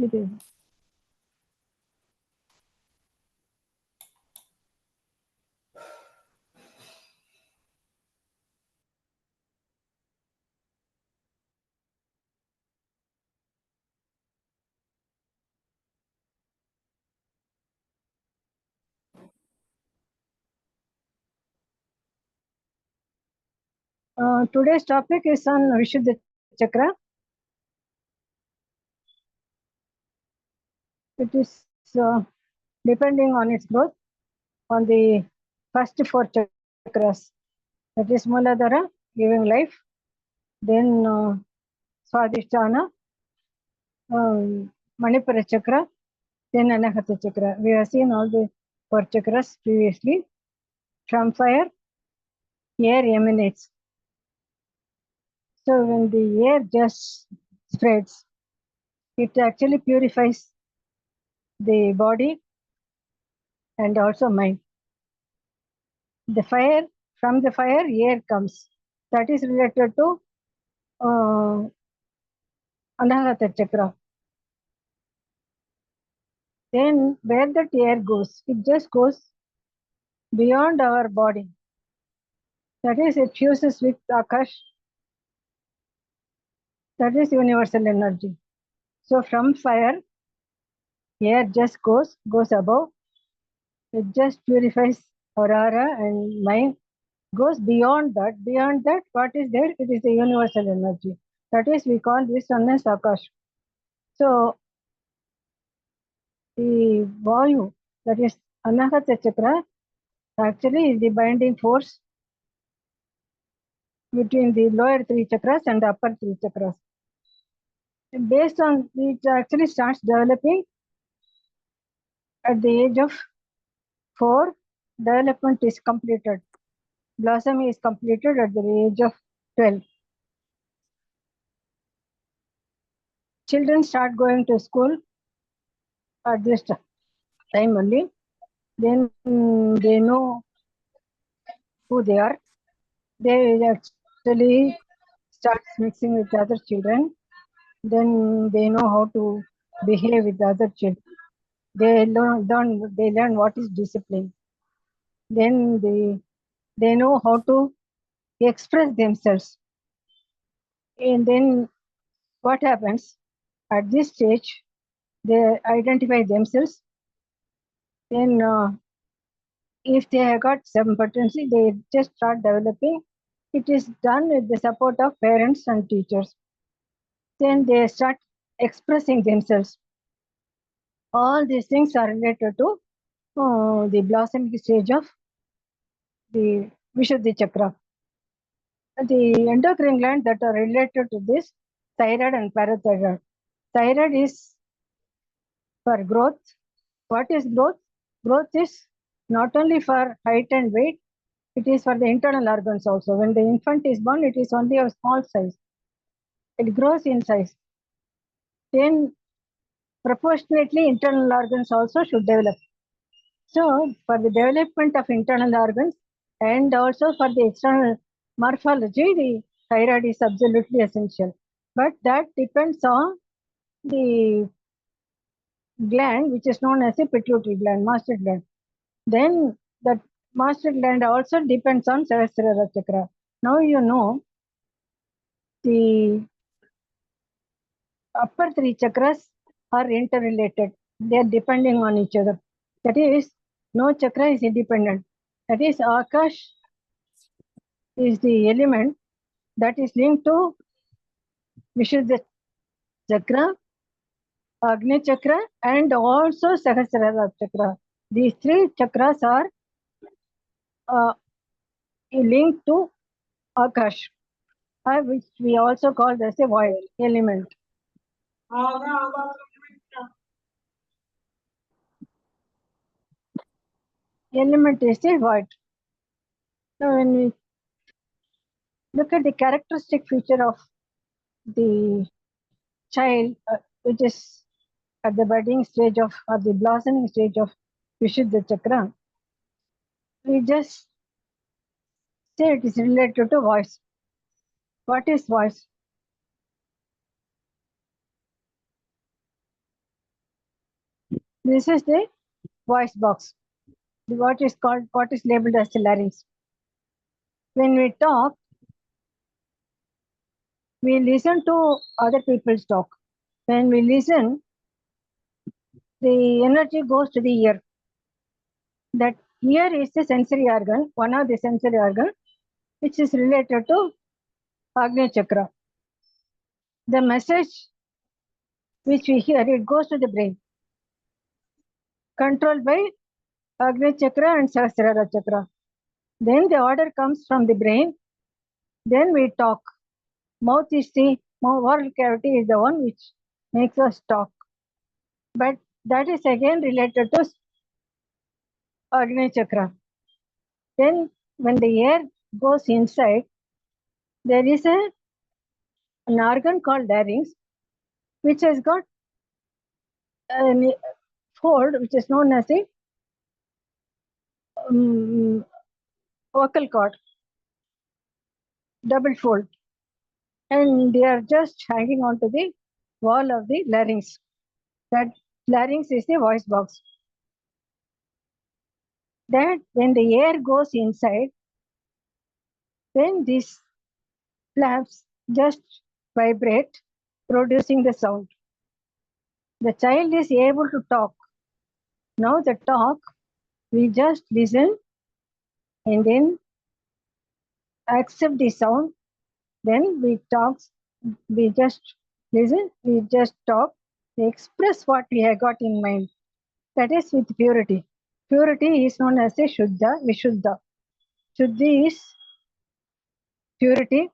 It is. Today's topic is on Vishudha chakra. It is depending on its growth on the first four chakras. That is Muladhara, giving life. Then Swadhisthana, Manipura chakra, then Anahata chakra. We have seen all the four chakras previously. From fire, air emanates. So when the air just spreads, it actually purifies the body and also mind. The fire, from the fire, air comes. That is related to Anahata chakra. Then where that air goes, it just goes beyond our body. That is, it fuses with Akash. That is universal energy. So from fire, air just goes above. It just purifies our aura and mind. Goes beyond that. Beyond that, what is there? It is the universal energy. That is, we call this one as Akash. So the Vayu, that is Anahata chakra, actually is the binding force between the lower three chakras and the upper three chakras. And based on it actually starts developing at the age of 4. Development is completed. Blossom is completed at the age of 12. Children start going to school at this time only. Then they know who they are. They actually start mixing with other children. Then they know how to behave with other children. They learn what is discipline. Then they know how to express themselves. And then what happens at this stage? They identify themselves. Then if they have got some potency, they just start developing. It is done with the support of parents and teachers. Then they start expressing themselves. All these things are related to the blossoming stage of the Vishuddhi chakra. The endocrine glands that are related to this, thyroid and parathyroid. Thyroid is for growth. What is growth? Growth is not only for height and weight, it is for the internal organs also. When the infant is born, it is only a small size. It grows in size. Then proportionately internal organs also should develop. So for the development of internal organs and also for the external morphology, the thyroid is absolutely essential. But that depends on the gland which is known as a pituitary gland, master gland. Then that master gland also depends on Sahasrara chakra. Now you know the upper three chakras are interrelated. They are depending on each other. That is, no chakra is independent. That is, Akash is the element that is linked to Vishuddha chakra, Agni chakra, and also Sahasrara chakra. These three chakras are linked to Akash, which we also call as a void element. Element is a void. So when we look at the characteristic feature of the child, which is at the budding stage of or the blossoming stage of Vishuddha chakra, we just say it is related to voice. What is voice? This is the voice box, what is labeled as the larynx. When we talk, we listen to other people's talk. When we listen, the energy goes to the ear. That ear is the sensory organ, one of the sensory organ, which is related to Agnya chakra. The message which we hear, it goes to the brain, controlled by Agnya chakra and Sahasrara chakra. Then the order comes from the brain. Then we talk. Mouth is the oral cavity is the one which makes us talk. But that is again related to Agnya chakra. Then when the air goes inside, there is an organ called larynx, which has got a fold which is known as a vocal cord, double fold, and they are just hanging onto the wall of the larynx. That larynx is the voice box. That when the air goes inside, then these flaps just vibrate, producing the sound. The child is able to talk. Now the talk, we just listen and then accept the sound. Then we talk, we just listen, we just talk, we express what we have got in mind. That is with purity. Purity is known as a Shuddha, Vishuddha. Shuddhi is purity.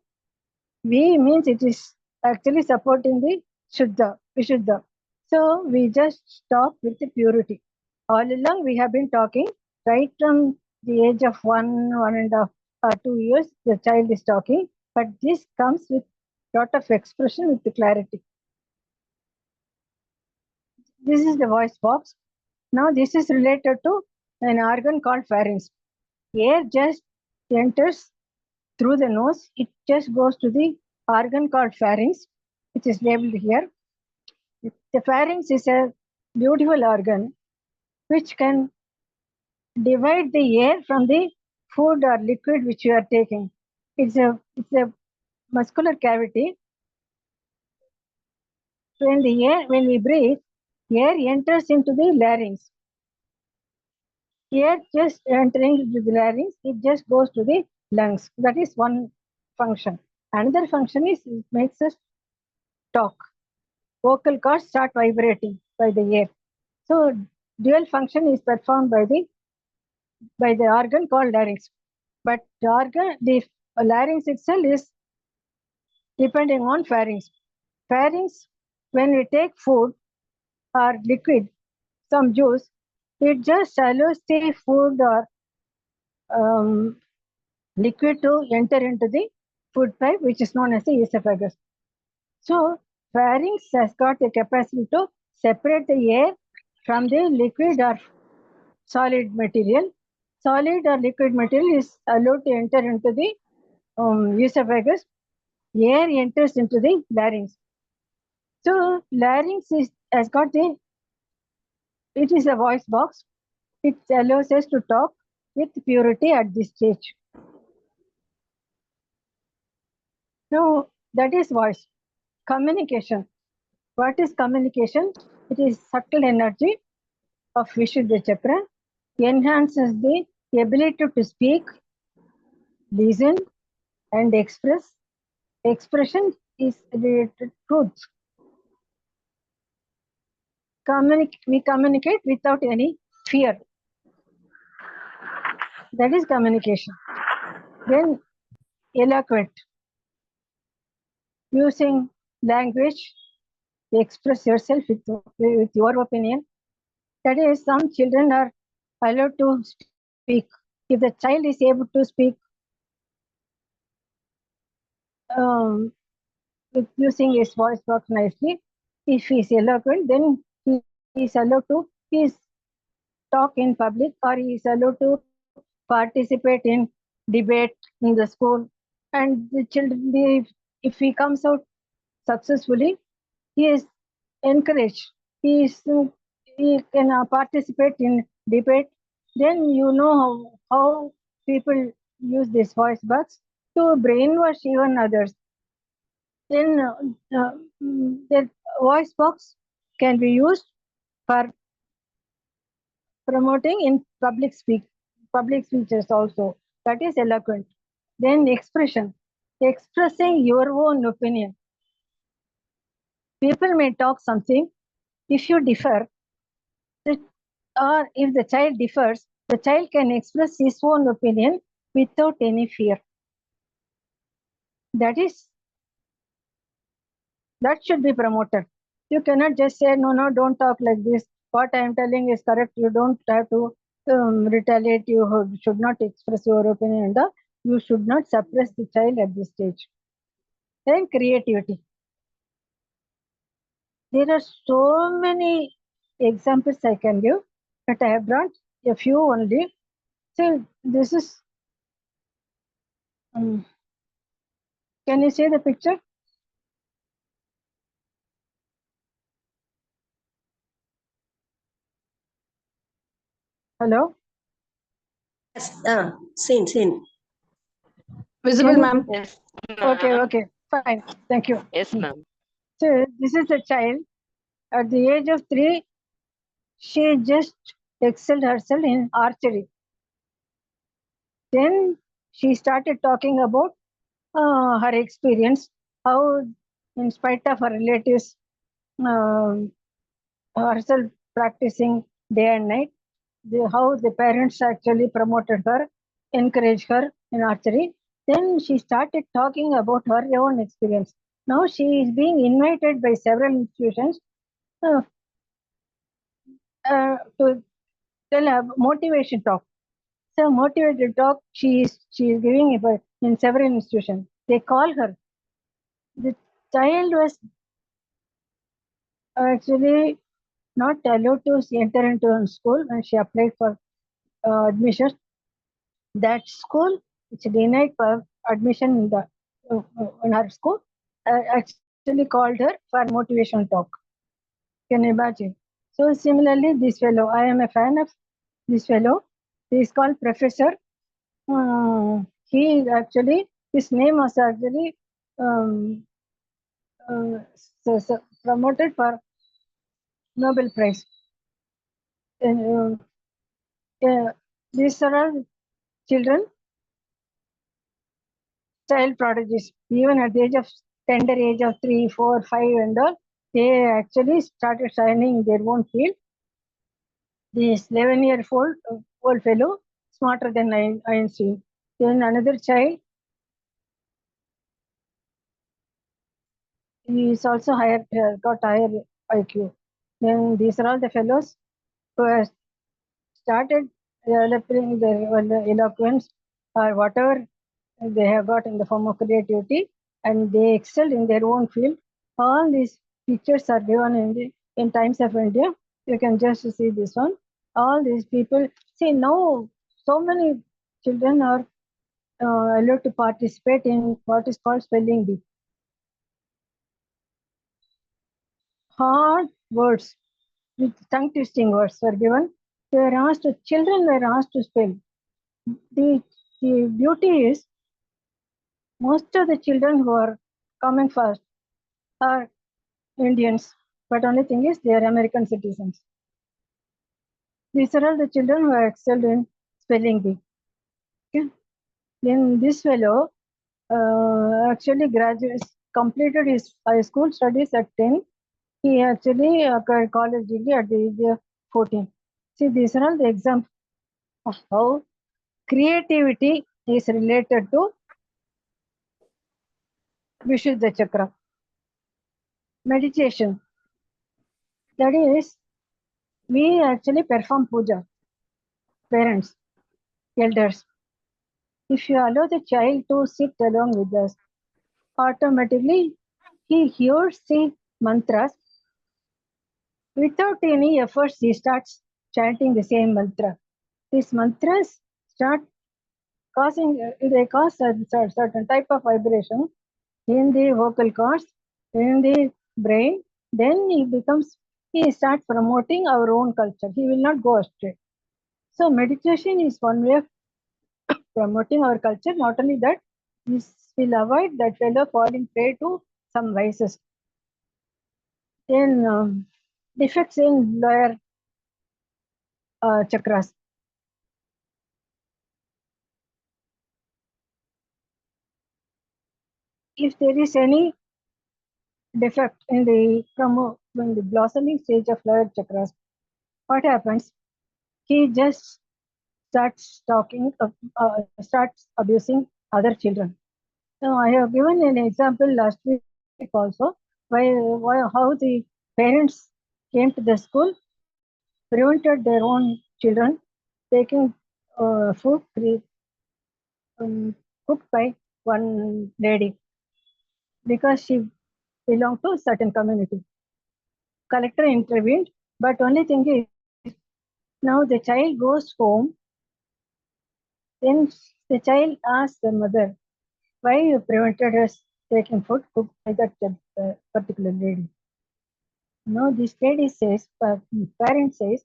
V means it is actually supporting the Shuddha, Vishuddha. So we just talk with the purity. All along we have been talking right from the age of 1.5 or 2 years, the child is talking, but this comes with lot of expression with the clarity. This is the voice box. Now this is related to an organ called pharynx. Air just enters through the nose. It just goes to the organ called pharynx, which is labeled here. The pharynx is a beautiful organ which can divide the air from the food or liquid which you are taking. It's a muscular cavity. When we breathe, air enters into the larynx. Air just entering into the larynx, it just goes to the lungs. That is one function. Another function is it makes us talk. Vocal cords start vibrating by the air. So dual function is performed by the organ called larynx. But the larynx itself is depending on pharynx. Pharynx, when we take food or liquid, some juice, it just allows the food or liquid to enter into the food pipe, which is known as the esophagus. So pharynx has got the capacity to separate the air from the liquid or solid material. Solid or liquid material is allowed to enter into the esophagus. Air enters into the larynx. So larynx has got it is a voice box. It allows us to talk with purity at this stage. Now that is voice. Communication. What is communication? It is subtle energy of Vishuddha chakra, enhances the ability to speak, listen, and express. Expression is related to truth. We communicate without any fear. That is communication. Then eloquent, using language to express yourself with your opinion. That is, some children are allowed to speak. If the child is able to speak with using his voice box nicely, if he is eloquent, then he is allowed to talk in public, or he is allowed to participate in debate in the school. And the children, if he comes out successfully, he is encouraged. He is you can participate in debate, then you know how people use these voice box to brainwash even others. Then the voice box can be used for promoting in public speeches also. That is eloquent. Then expression, expressing your own opinion. People may talk something. If you differ, or if the child differs, the child can express his own opinion without any fear. That should be promoted. You cannot just say, no, don't talk like this. What I am telling is correct. You don't have to retaliate. You should not express your opinion. You should not suppress the child at this stage. Then creativity. There are so many examples I can give, but I have brought a few only. So this is, can you see the picture? Hello? Yes, seen. Visible, ma'am. Yes, Okay, fine. Thank you. Yes, ma'am. So this is a child at the age of 3. She just excelled herself in archery. Then she started talking about her experience, how, in spite of her relatives, um herself practicing day and night, how the parents actually promoted her, encouraged her in archery. Then she started talking about her own experience. Now she is being invited by several institutions uh, to tell a motivation talk. So motivated talk she is giving it in several institutions. They call her. The child was actually not allowed to enter into a school when she applied for admission. That school, which denied for admission in her school, actually called her for motivation talk. Can you imagine? So similarly, this fellow, I am a fan of this fellow. He is called Professor. He actually, his name was actually um, uh, promoted for Nobel Prize. And, these are all children, child prodigies. Even at the age of tender age of 3, 4, 5, and all, they actually started shining in their own field. This 11-year-old old fellow, smarter than Einstein. Then another child, he is also got higher IQ. Then these are all the fellows who have started developing their eloquence or whatever they have got in the form of creativity, and they excelled in their own field. All these pictures are given in Times of India. You can just see this one. All these people, see now, so many children are allowed to participate in what is called spelling bee. Hard words with tongue twisting words were given. Children were asked to spell. The, the beauty is, most of the children who are coming first are Indians, but only thing is they are American citizens. These are all the children who are excelled in spelling bee. Okay. Then this fellow actually completed his high school studies at 10. He actually acquired college degree at the age of 14. See, these are all the examples of how creativity is related to Vishudha chakra. Meditation. That is, we actually perform puja, parents, elders. If you allow the child to sit along with us, automatically he hears the mantras. Without any efforts, he starts chanting the same mantra. These mantras start they cause a certain type of vibration in the vocal cords, in the brain. Then he becomes he starts promoting our own culture. He will not go astray. So meditation is one way of promoting our culture. Not only that, this will avoid that fellow falling prey to some vices. Then defects in lower chakras. If there is any defect in the blossoming stage of lower chakras, what happens? He just starts abusing other children. So I have given an example last week also, how the parents came to the school, prevented their own children taking food cooked by one lady because she belonged to a certain community. Collector intervened, but only thing is, now the child goes home, then the child asks the mother, why you prevented us taking food cooked by that particular lady? No, this lady says, parent says,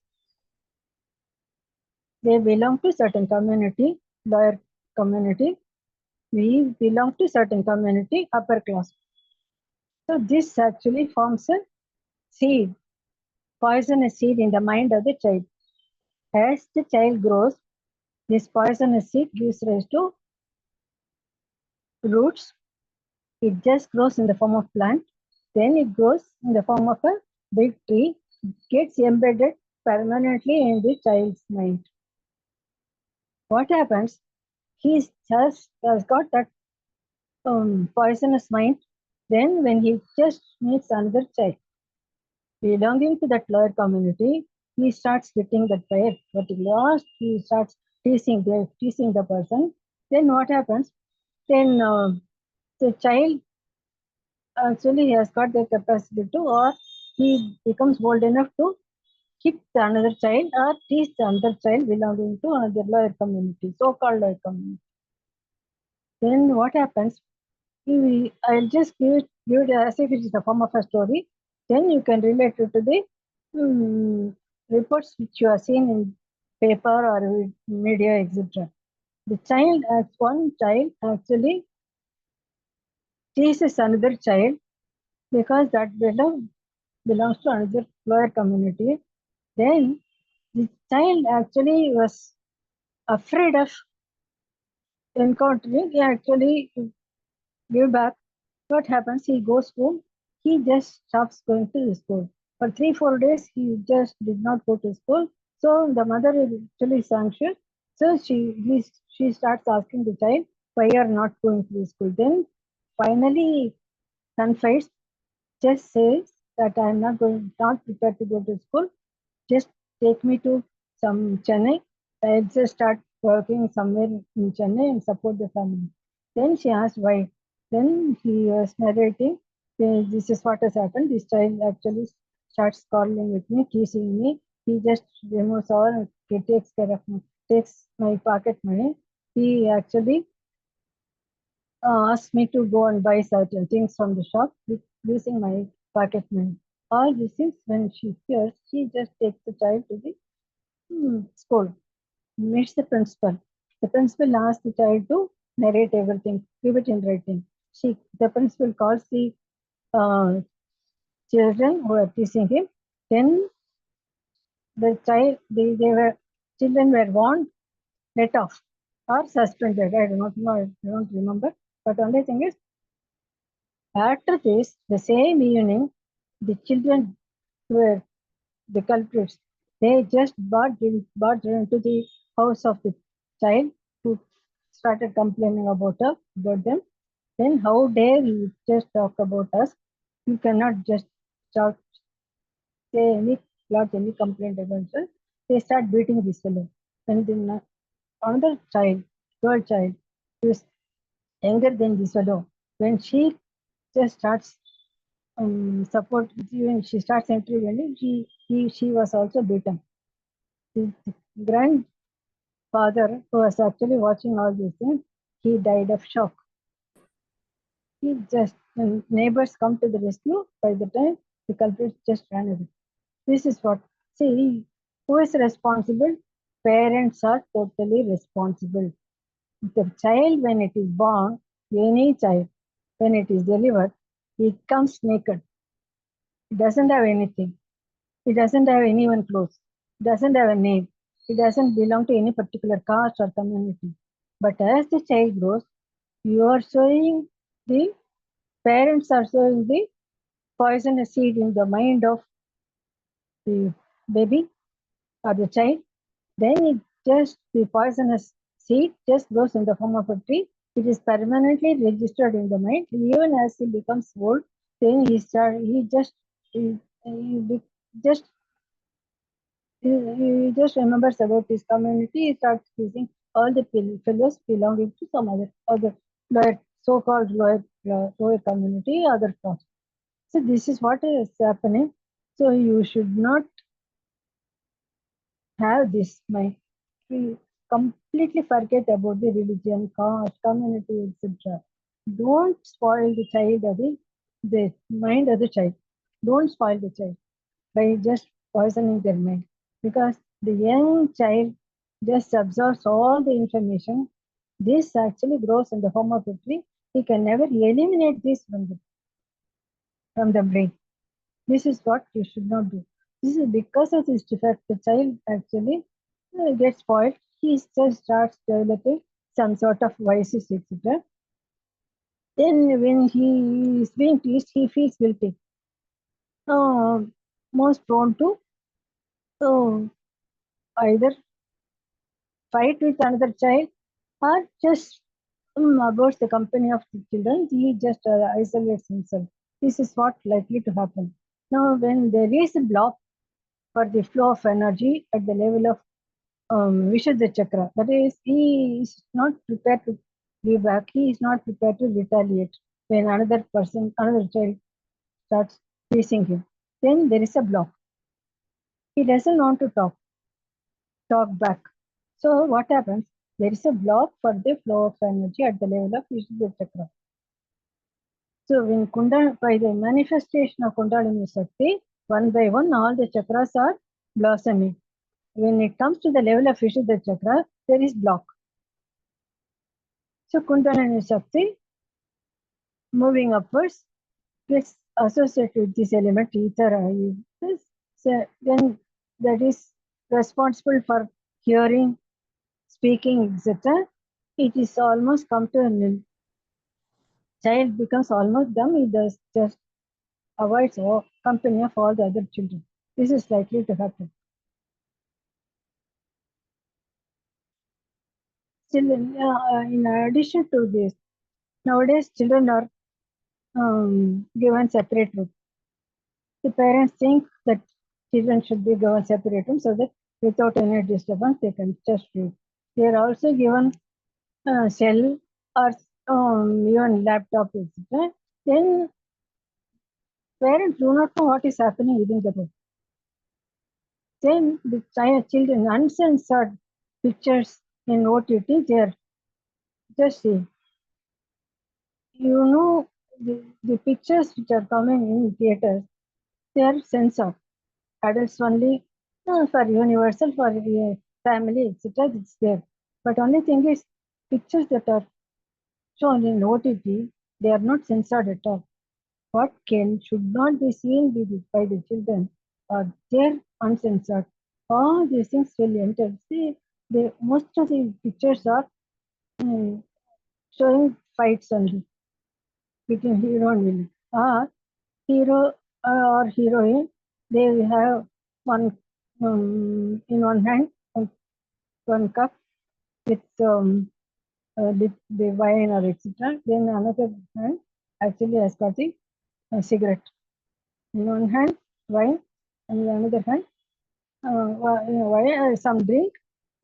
they belong to certain community, lower community. We belong to certain community, upper class. So this actually forms a seed, poisonous seed in the mind of the child. As the child grows, this poisonous seed gives rise to roots. It just grows in the form of plant. Then it grows in the form of a big tree, gets embedded permanently in the child's mind. What happens? He just has got that poisonous mind. Then when he just meets another child belonging to that lower community, he starts getting that particular, he starts teasing the person. Then what happens? Then the child actually has got the capacity to, or he becomes bold enough to hit another child or tease another child belonging to another lower community, so-called lower community. Then what happens? I'll just give it as if it is the form of a story. Then you can relate it to the reports which you are seeing in paper or media, etc. One child actually teases another child because that belongs to another lower community. Then the child actually was afraid of encountering. He actually give back. What happens? He goes home. He just stops going to the school. For 3-4 days, he just did not go to school. So the mother is actually anxious. So she starts asking the child, why you are not going to the school? Then finally confides, just says that I am not prepared to go to school. Just take me to some Chennai. I just start working somewhere in Chennai and support the family. Then she asked why. Then he was narrating, this is what has happened. This child actually starts quarreling with me, teasing me. He just removes all, he takes care of me, takes my pocket money. He actually asked me to go and buy certain things from the shop using my pocket money. All these things, when she hears, she just takes the child to the school, meets the principal. The principal asks the child to narrate everything, give it in writing. The principal calls the uh, children who are teasing him. Then the children were warned, let off, or suspended. I don't know, I don't remember. But only thing is, after this, the same evening, the children were the culprits. They just barged into the house of the child who started complaining about them. Then how dare you just talk about us? You cannot just talk, say any complaint against us. They start beating this fellow. And then another child, girl child, who is younger than this fellow, when she just starts support, when she starts intervening, she was also beaten. The grandfather, who was actually watching all these things, he died of shock. When neighbors come to the rescue, by the time the culprit just ran away. This is what. See, who is responsible? Parents are totally responsible. The child, when it is born, any child, when it is delivered, it comes naked. It doesn't have anything. It doesn't have anyone close. It doesn't have a name. It doesn't belong to any particular caste or community. But as the child grows, you are sowing the parents are sowing the poisonous seed in the mind of the baby or the child. Then it just the poisonous seed just grows in the form of a tree. It is permanently registered in the mind. Even as he becomes old, then just he just remembers about his community. He starts using all the fellows belonging to some other lower, so-called lower community, other caste. So this is what is happening. So you should not have this mind. We completely forget about the religion, caste, community, etc. Don't spoil the child or the mind of the child. Don't spoil the child by just poisoning their mind, because the young child just absorbs all the information. This actually grows in the form of a tree. He can never eliminate this from the brain. This is what you should not do. This is because of this defect, the child actually gets spoiled. He just starts developing some sort of vices, etc. Then when he is being teased, he feels guilty. Most prone to either fight with another child or just about the company of the children, he just isolates himself. This is what likely to happen. Now, when there is a block for the flow of energy at the level of Vishudha chakra, that is, he is not prepared to give back, he is not prepared to retaliate when another person, another child starts teasing him. Then there is a block. He doesn't want to talk back. So what happens? There is a block for the flow of energy at the level of Vishudha chakra. So when by the manifestation of Kundalini Shakti, one by one, all the chakras are blossoming. When it comes to the level of Vishudha chakra, there is block. So Kundalini Shakti, moving upwards, gets associated with this element ether. So then that is responsible for hearing, speaking, etc. It is almost come to a nil. Child becomes almost dumb. He does just avoids all company of all the other children. This is likely to happen. Still, in addition to this, nowadays children are given separate rooms. The parents think that children should be given separate rooms so that without any disturbance they can just read. They are also given cell or even laptop, etc. Then parents do not know what is happening within the room. Then the children uncensored pictures in OTT, they are just seeing. You know, the pictures which are coming in theaters, they are censored. Adults only, for universal, for family, etc. It's there. But only thing is, pictures that are shown in OTT, they are not censored at all. What should not be seen by the children are there uncensored. All these things will enter. See, most of the pictures are showing fights only between hero and villain. Hero or heroine, they have one in one hand, one cup with the wine or etc. Then another hand actually has got the cigarette. In one hand, wine, and in another hand, wine, some drink,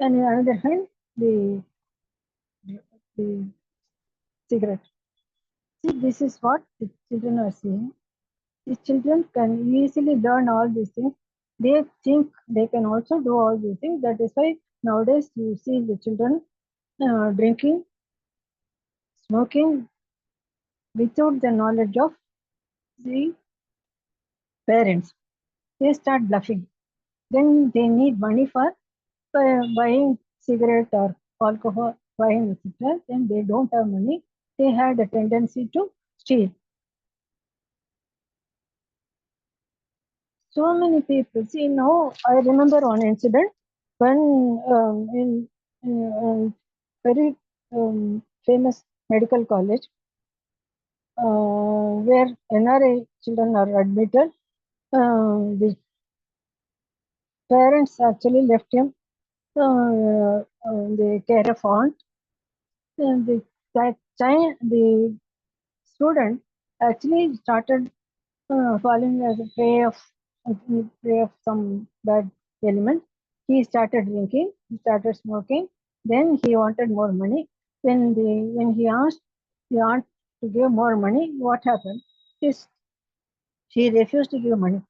and in another hand, the cigarette. See, this is what the children are seeing. The children can easily learn all these things. They think they can also do all these things. That is why nowadays you see the children drinking, smoking without the knowledge of the parents. they start bluffing. Then they need money for buying cigarette or alcohol, wine, etc. Then they don't have money. They had a tendency to steal. So many people. See, now I remember one incident when in very famous medical college where NRA children are admitted. The parents actually left him the care of aunt. And the student actually started falling as a prey of some bad element. He started drinking, he started smoking. Then he wanted more money. When he asked the aunt to give more money, what happened? Is she refused to give money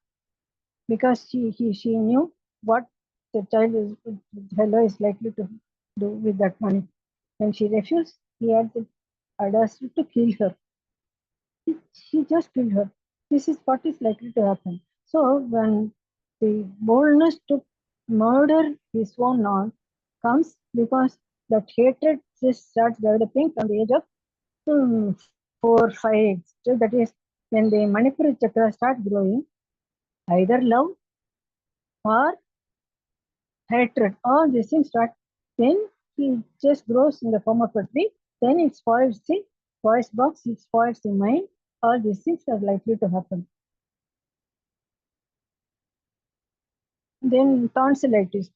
because she knew what the fellow is likely to do with that money. When she refused, he had the audacity to kill her. He just killed her. This is what is likely to happen. So when the boldness to murder his own aunt comes because that hatred just starts developing from the age of 4, 5. So that is when the Manipuri chakra starts growing, either love or hatred. All these things start. Then he just grows in the form of a tree. Then it spoils the voice box, it spoils the mind. All these things are likely to happen. Then tonsillitis.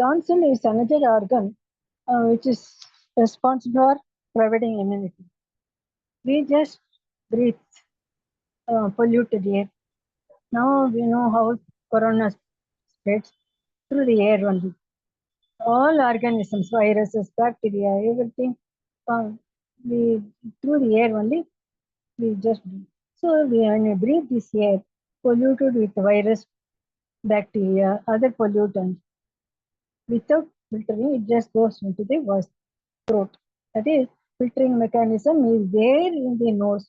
Tonsil is another organ which is responsible for providing immunity. We just breathe polluted air. Now we know how corona spreads through the air only. All organisms, viruses, bacteria, everything, uh, we through the air only we just breathe. So when we breathe this air polluted with virus, bacteria, other pollutants, without filtering, it just goes into the voice throat. That is, filtering mechanism is there in the nose.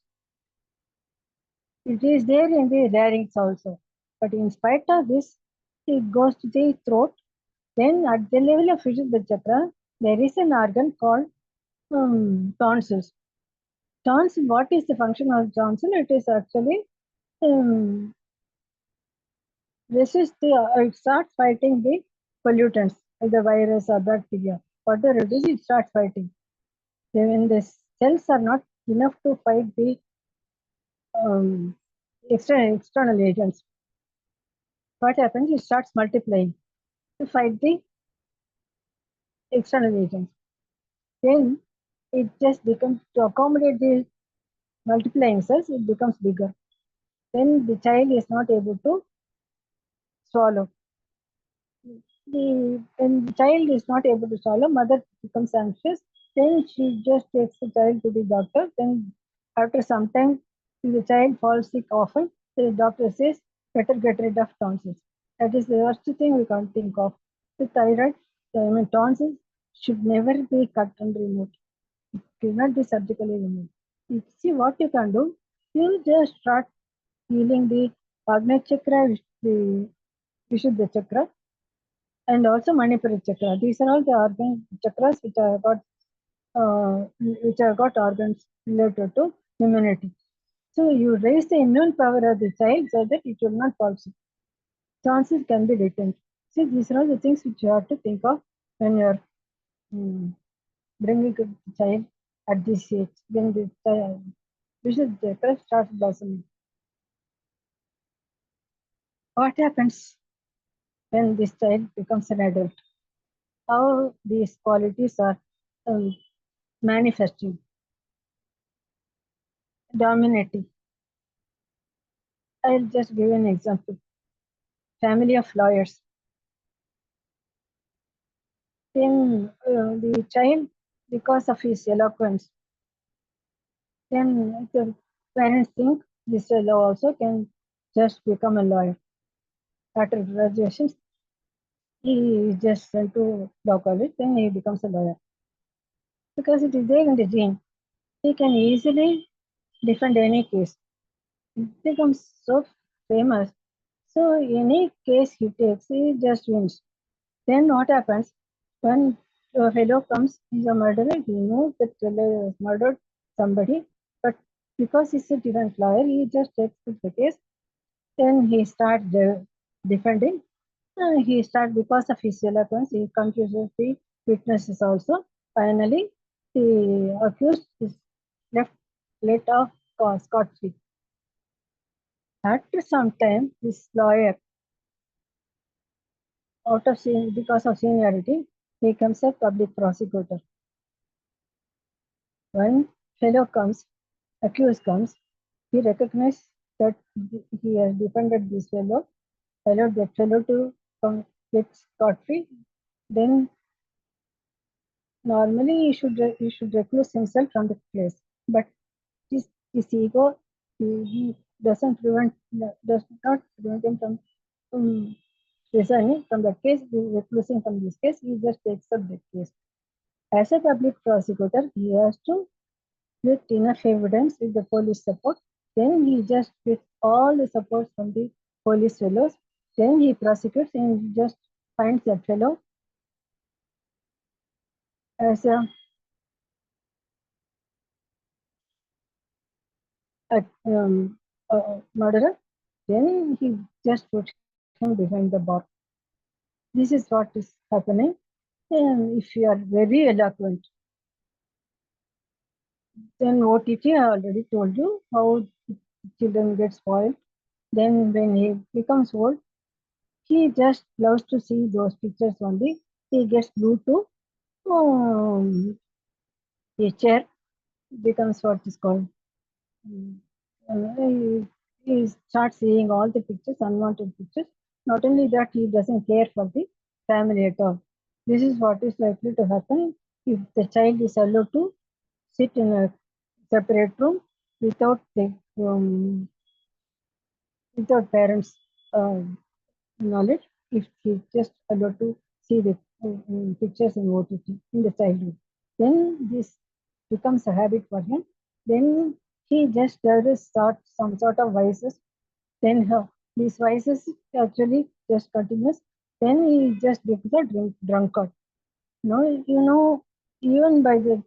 It is there in the larynx also. But in spite of this, it goes to the throat. Then at the level of Vishudha chakra, there is an organ called tonsils. Tonsil, what is the function of tonsil? It is actually resist it starts fighting the pollutants, the virus or bacteria. Whatever it is, it starts fighting. When the cells are not enough to fight the external agents, what happens? It starts multiplying to fight the external agents. Then it just becomes to accommodate the multiplying cells. It becomes bigger. Then the child is not able to swallow. When the child is not able to swallow, mother becomes anxious. Then she just takes the child to the doctor. Then after some time, the child falls sick often. The doctor says, better get rid of tonsils. That is the worst thing we can't think of. The thyroid, tonsils should never be cut and removed. It cannot be surgically removed. You see what you can do? You just start healing the Agnya chakra, the Vishuddha chakra, and also Manipuri chakra. These are all the organ chakras which have got organs related to immunity. So you raise the immune power of the child so that it will not fall sick. Chances can be retained. See, these are all the things which you have to think of when you are bringing the child at this age, when the Vishud chakra starts blossoming. What happens when this child becomes an adult? How these qualities are manifesting? Dominating. I'll just give an example. Family of lawyers. Then the child, because of his eloquence, then the parents think this fellow also can just become a lawyer. After graduation, he is just sent to law college, then he becomes a lawyer. Because it is there in the gene, he can easily defend any case. It becomes so famous. So any case he takes, he just wins. Then what happens when a fellow comes, he's a murderer, he knows that fellow has murdered somebody, but because he's a different lawyer, he just takes the case. Then he starts defending. He starts because of his eloquence, he confuses the witnesses also. Finally, the accused is left let off scot free. After some time, this lawyer, because of seniority, becomes a public prosecutor. When fellow comes, accused comes, he recognizes that he has defended this fellow, allowed that fellow to come get scot free. Then normally he should recluse himself from the place, but his ego he doesn't prevent does not prevent him from resigning from that case, reclusing from this case. He just takes up that case. As a public prosecutor, he has to with enough evidence with the police support. Then he just gets all the support from the police fellows. Then he prosecutes and he just finds that fellow as a murderer. Then he just puts him behind the bar. This is what is happening. And if you are very eloquent, then OTT, I already told you how children get spoiled. Then when he becomes old, he just loves to see those pictures only. He gets glued to a chair, becomes what is called. He starts seeing all the pictures, unwanted pictures. Not only that, he doesn't care for the family at all. This is what is likely to happen if the child is allowed to sit in a separate room without the without parents' knowledge. If he just allowed to see the pictures in OTT in the childhood, then this becomes a habit for him. Then he just does some sort of vices. Then these vices actually just continues. Then he just becomes a drunkard. No, even by the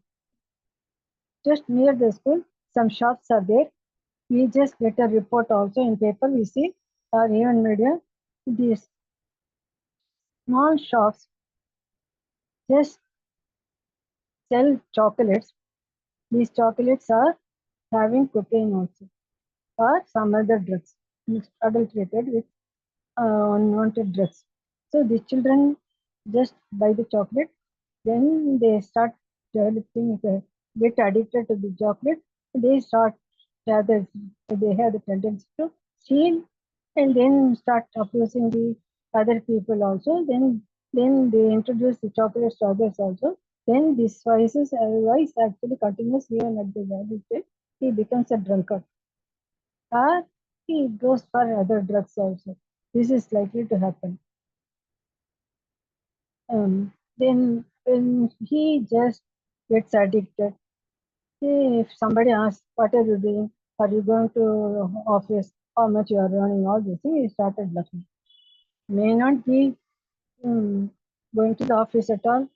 just near the school, some shops are there. We just get a report also in paper. We see or even media. These small shops just sell chocolates. These chocolates are having cocaine also or some other drugs mixed adulterated with unwanted drugs. So the children just buy the chocolate, then they start developing, get addicted to the chocolate. They start rather they have the tendency to steal and then start abusing the other people also. Then they introduce the chocolates to others also. Then this vice actually continues even at the value stage. He becomes a drunkard. Or he goes for other drugs also. This is likely to happen. Then when he just gets addicted, if somebody asks, what are you doing? Are you going to office? How much you are earning? All these things, he started laughing. May not be going to the office at all.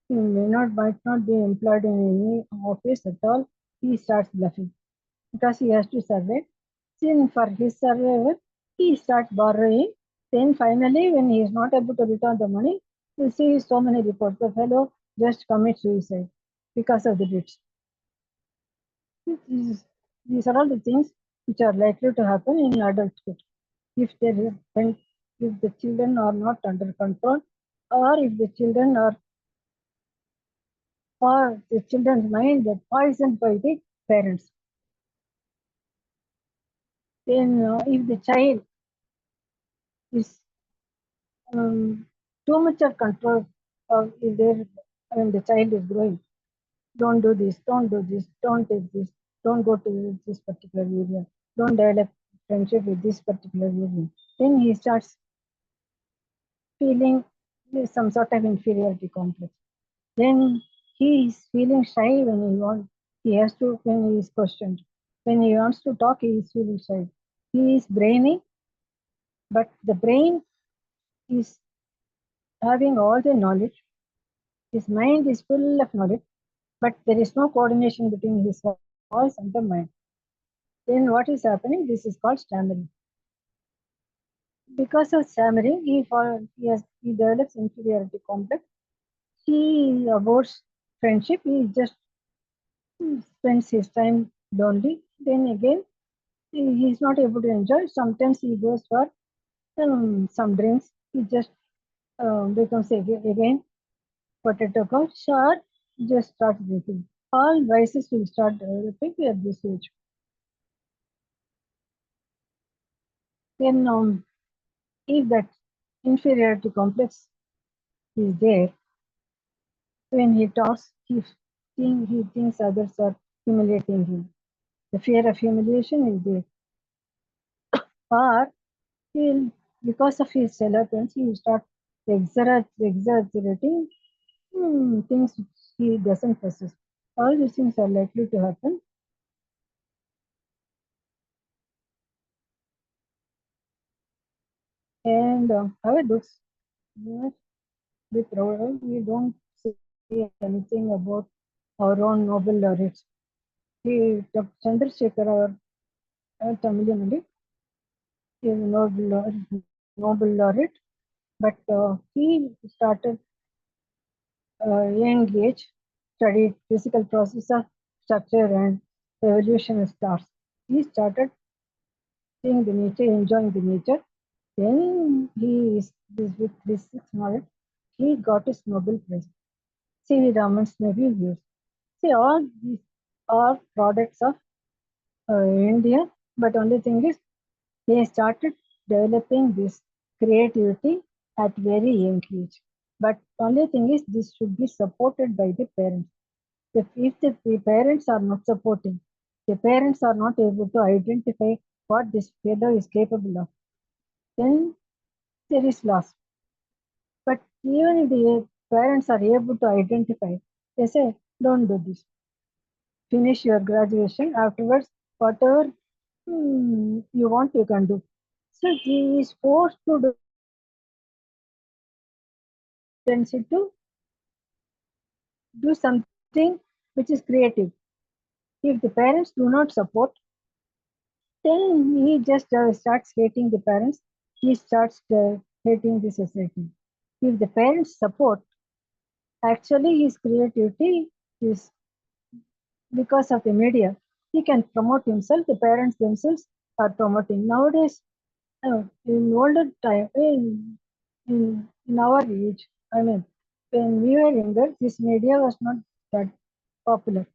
He might not be employed in any office at all. He starts bluffing because he has to survive. Then for his survival, he starts borrowing. Then finally, when he is not able to return the money, you see so many reports. The fellow just commits suicide because of the debts. These are all the things which are likely to happen in adulthood if the children are not under control, or if the children are or the children's mind are poisoned by the parents. Then if the child is too much of control of if there when the child is growing, don't do this, don't do this, don't take this, don't go to this particular area, don't develop friendship with this particular area. Then he starts feeling some sort of inferiority complex. Then he is feeling shy he has to, when he is questioned. When he wants to talk, he is feeling shy. He is brainy, but the brain is having all the knowledge. His mind is full of knowledge, but there is no coordination between his voice and the mind. Then what is happening? This is called stammering. Because of stammering, he develops inferiority complex. He avoids friendship. He just spends his time lonely. Then again, he is not able to enjoy. Sometimes he goes for some drinks. He just becomes again potato couch or just starts drinking. All vices will start developing at this age. Then, if that inferiority complex is there, when he talks, he thinks others are humiliating him. The fear of humiliation is there. Or he'll, because of his eloquence, he will start exaggerating things which he doesn't possess. All these things are likely to happen. And how it looks, be proud of. We don't say anything about our own Nobel laureates. Dr. Chandrasekhar, our Tamil is a Nobel laureate, but he started young age, studied physical process of structure and evolution of stars. He started seeing the nature, enjoying the nature. Then with this knowledge, he got his Nobel Prize. C.V. Raman's Nobel views. See, all these are products of India, but only thing is they started developing this creativity at very young age. But only thing is this should be supported by the parents. If the parents are not supporting, the parents are not able to identify what this fellow is capable of, then there is loss. But even if the parents are able to identify, they say, don't do this. Finish your graduation. Afterwards, whatever you want, you can do. So he is forced to do tendency to do something which is creative. If the parents do not support, then he just starts hating the parents. He starts hating the society. If the parents support, actually his creativity is because of the media. He can promote himself. The parents themselves are promoting. Nowadays, in older time, in our age, I mean, when we were younger, this media was not that popular.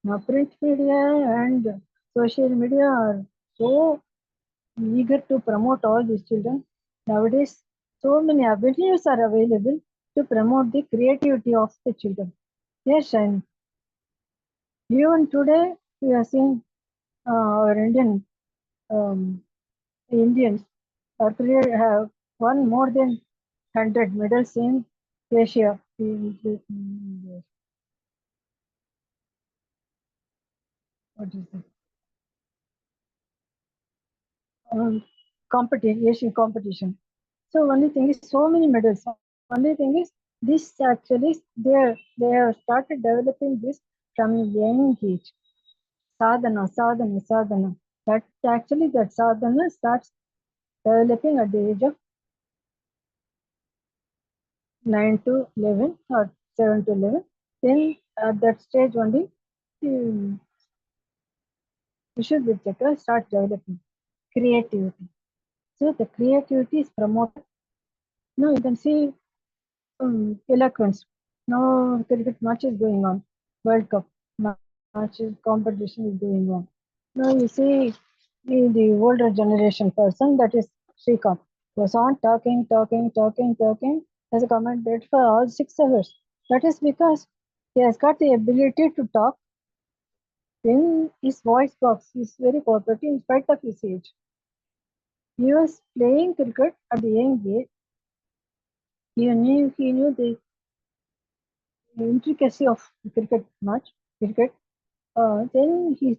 Now, print media and social media are so eager to promote all these children. Nowadays, so many avenues are available to promote the creativity of the children. Yes, and even today, we are seeing our um, Indians have won more than 100 medals in Asia. What is it? Asian competition. So only thing is so many medals. Only thing is this actually they have started developing this from young age. Sadhana. That actually that sadhana starts developing at the age of 9 to 11 or 7 to 11. Then at that stage only, um, Vishudha chakra starts developing creativity. So the creativity is promoted. Now you can see eloquence. Now cricket match is going on. World Cup matches competition is going on. Now you see the older generation person, that is Srikanth, was on talking as a commentator for all 6 hours. That is because he has got the ability to talk. Then his voice box is very cooperative in spite of his age. He was playing cricket at the young age. He knew the intricacy of cricket. Then he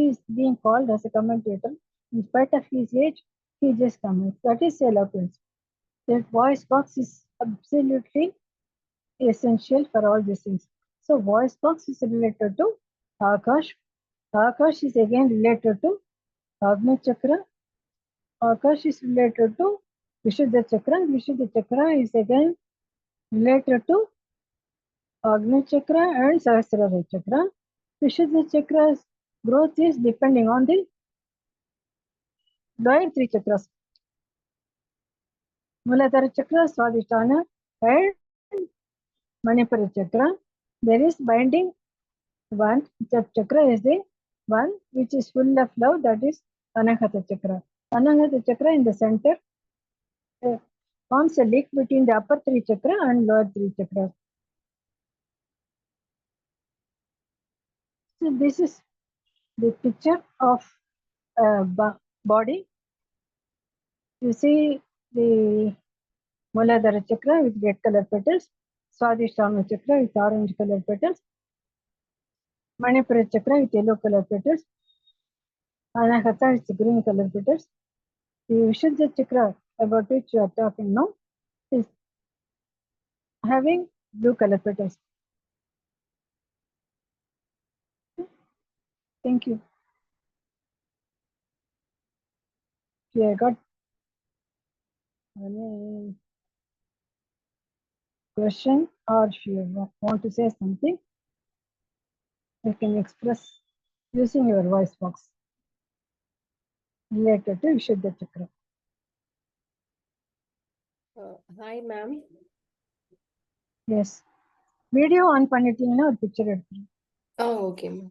is being called as a commentator in spite of his age. he just comments. That is eloquence. That voice box is absolutely essential for all these things. So voice box is related to Akash. Akash is again related to Agni Chakra. Akash is related to Vishuddha Chakra. Vishuddha Chakra is again related to Agni Chakra and Sahasrara Chakra. Vishuddha Chakra's growth is depending on the lower three chakras. Muladhara Chakra, Swadhisthana and Manipura Chakra. There is binding one. That chakra is the one which is full of love, that is Anahata Chakra. Anahata Chakra in the center forms a link between the upper three chakra and lower three chakras. So this is the picture of body. You see the Muladhara Chakra with red color petals, Swadhisthana Chakra with orange color petals, Manipura Chakra with yellow color petals, Anahata with green color petals. The Vishuddha Chakra about which you are talking now is having blue color petals. Thank you. Yeah, I got any question, or if you want to say something, you can express using your voice box related to Vishuddha Chakra. Hi, ma'am. Yes. Video on பண்ணிட்டீங்கன்னா ஒரு picture எடுத்துரும். Oh, okay, ma'am.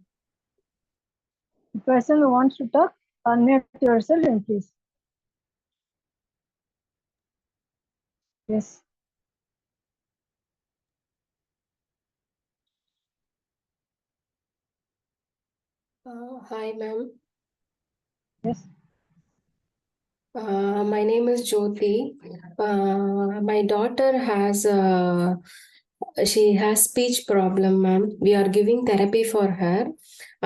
The person who wants to talk, unmute yourself and please. Yes. Hi, ma'am. Yes. My name is Jyoti. My daughter has she has speech problem, ma'am. We are giving therapy for her,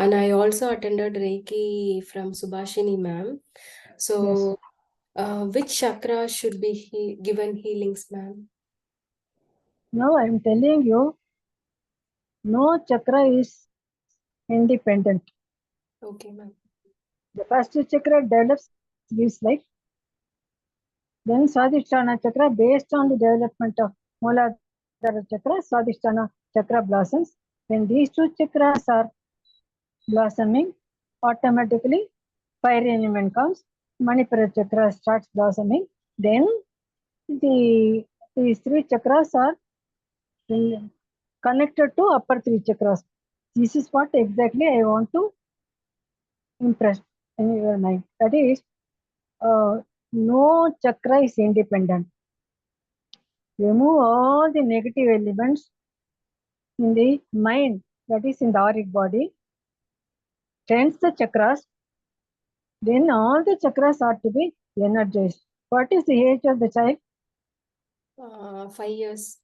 and I also attended Reiki from Subhashini, ma'am. So, Yes. which chakra should be given healings, ma'am? Now I am telling you, no chakra is independent. Okay, ma'am. The first chakra develops, gives life. Then Swadhisthana Chakra, based on the development of Muladhara Chakra, Swadhisthana Chakra blossoms. When these two chakras are blossoming, automatically fire element comes. Manipura Chakra starts blossoming. Then these three chakras are connected to upper three chakras. This is what exactly I want to impress in your mind. That is, no chakra is independent. Remove all the negative elements in the mind, that is in the auric body, cleanse the chakras, then all the chakras are to be energized. What is the age of the child? 5 years.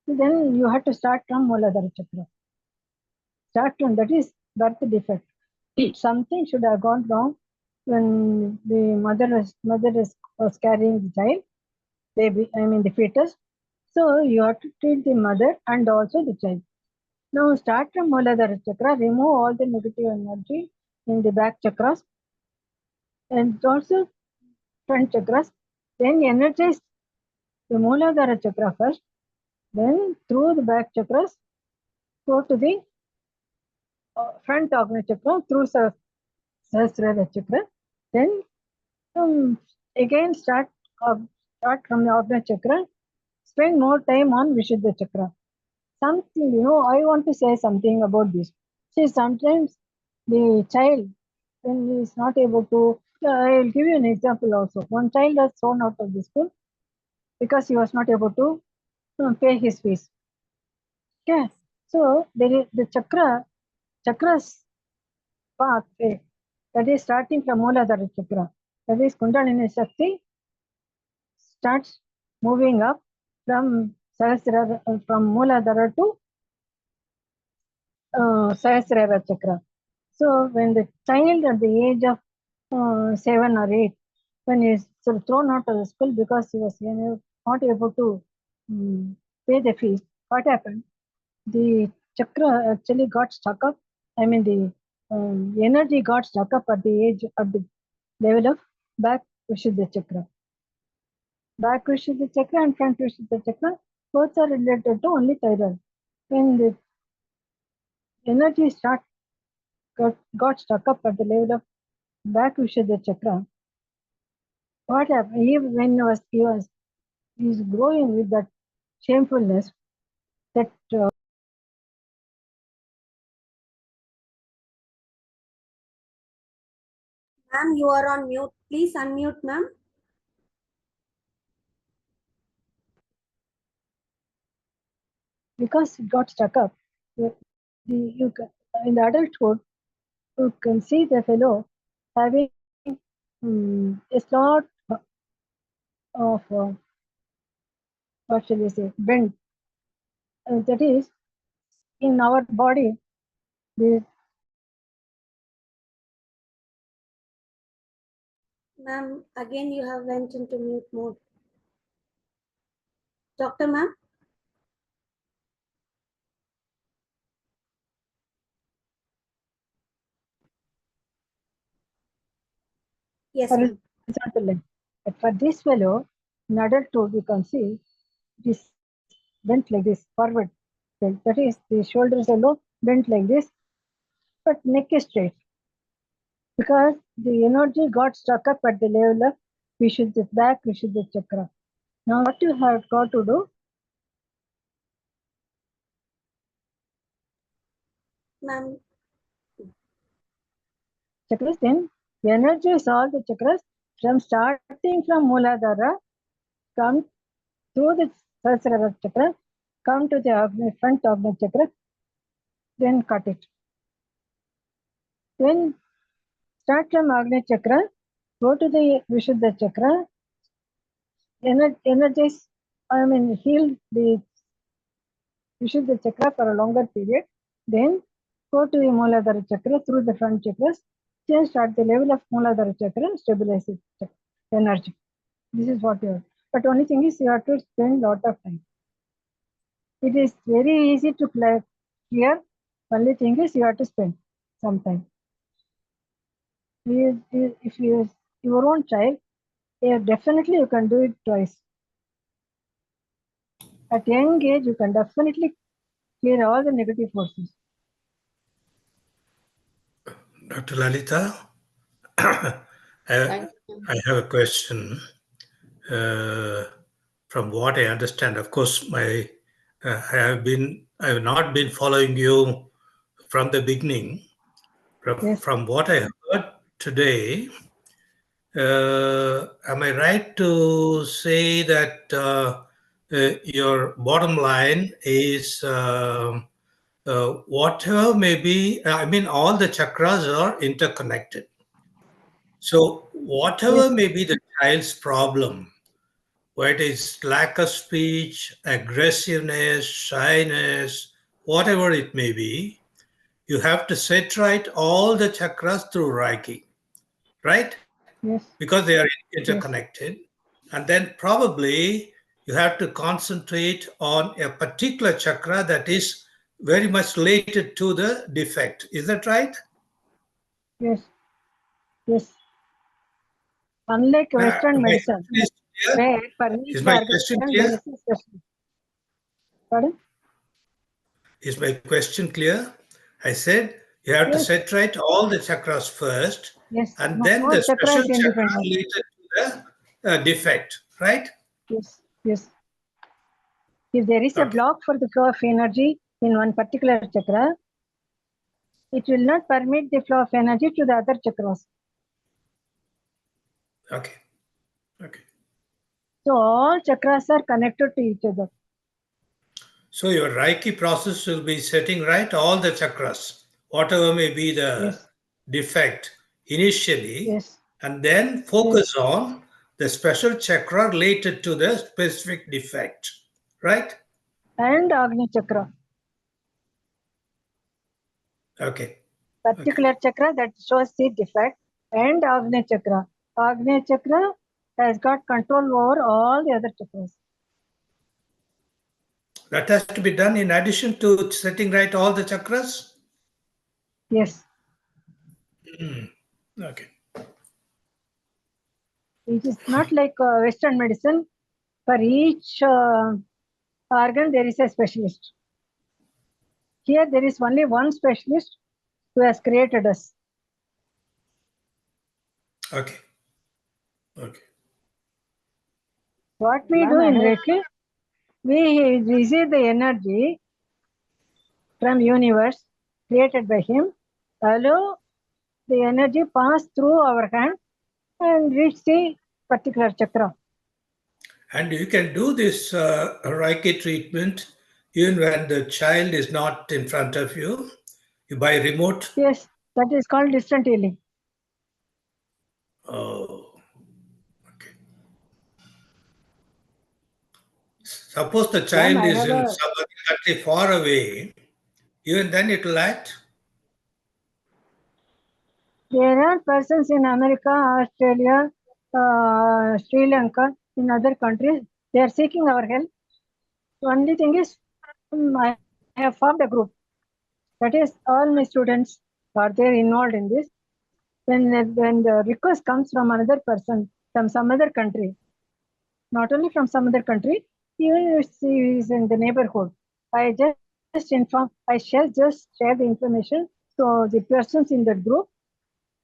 Then you have to start from Muladhara Chakra. Start from, that is birth defect. Something should have gone wrong when the mother was carrying the child, baby, I mean the fetus. So you have to treat the mother and also the child. Now start from Muladhara Chakra, remove all the negative energy in the back chakras and also front chakras. Then energize the Muladhara Chakra first. Then through the back chakras, go to the front Agni Chakra through Sahasrara Chakra. Then again start from the Agni Chakra. Spend more time on Vishuddha Chakra. Something, I want to say something about this. See, sometimes the child, when he is not able to, I will give you an example also. One child was thrown out of the school because he was not able to pay his fees. Okay, so there is the chakras path, that is starting from Muladhara Chakra. That is Kundalini Shakti starts moving up from Sahasrara, from Muladhara to Sahasrara Chakra. So when the child at the age of 7 or 8 when he is thrown out of the school because he was not able to pay the fees, what happened? The chakra actually got stuck up. I mean, the energy got stuck up at the level of back Vishuddha chakra. Back Vishuddha chakra and front Vishuddha chakra both are related to only thyroid. When the energy got stuck up at the level of back Vishuddha chakra, what happened? When he was growing with that shamefulness, that Ma'am, you are on mute. Please unmute, ma'am. because it got stuck up, in the adulthood, you can see the fellow having a lot of what shall we say, bend. That is, in our body, the Ma'am, again you have went into mute mode. Doctor, ma'am? Yes, ma'am. horizontal line. But for this fellow, in adulthood, you can see it is bent like this, forward. That is, the shoulders are low, bent like this, but neck is straight. Because the energy got stuck up at the level of Vishuddha back, Vishuddha chakra. Now, what you have got to do? Ma'am, Chakras, then the energy is all the chakras from starting from Mooladhara, come through the Sahasrara chakra, come to the front Agni chakra, then cut it. Then start from Agni chakra, go to the Vishuddha chakra, energize, heal the Vishuddha chakra for a longer period, then go to the Mooladhara chakra through the front chakras, just at the level of Mooladhara chakra, stabilize the energy. This is what you have. But only thing is, you have to spend a lot of time. It is very easy to clear. Only thing is, you have to spend some time. If you your own child, definitely you can do it twice. At young age, you can definitely clear all the negative forces. Dr. Lalitha, I have a question. From what I understand, of course, I have not been following you from the beginning. From what I heard today, am I right to say that your bottom line is whatever may be, all the chakras are interconnected. So whatever may be the child's problem, whether it is lack of speech, aggressiveness, shyness, whatever it may be, you have to set right all the chakras through Reiki, right? Yes. Because they are interconnected. Yes. And then probably you have to concentrate on a particular chakra that is very much related to the defect. Is that right? Yes. Yes. Unlike Western medicine, where for each organ there is a specialist. Pardon? Is my question clear? I said you have to set right all the chakras first, and then the special chakra related to the defect, right? Yes, yes. If there is a block for the flow of energy in one particular chakra, it will not permit the flow of energy to the other chakras. Okay. Okay. So all chakras are connected to each other. So your Reiki process will be setting right all the chakras, whatever may be the defect initially, and then focus on the special chakra related to the specific defect, right? And Agni chakra. Okay. Particular chakra that shows the defect, and Agni chakra. Agni chakra has got control over all the other chakras. That has to be done in addition to setting right all the chakras? Yes, Okay. it is not like Western medicine. For each organ, there is a specialist. Here, there is only one specialist who has created us. Okay. Okay. What we do in Reiki, we receive the energy from universe created by him, allow the energy pass through our hand and reach the particular chakra. And you can do this Reiki treatment even when the child is not in front of you. You by remote. Yes, that is called distant healing. Oh, okay. Suppose the child I is have in a- some other country far away, even then it will act? There are persons in America, Australia, Sri Lanka, in other countries, they are seeking our help. The only thing is, I have formed a group. That is, all my students are there involved in this. When the request comes from another person, from some other country, not only from some other country, even if he is in the neighborhood, I just inform, I shall just share the information. So the persons in that group,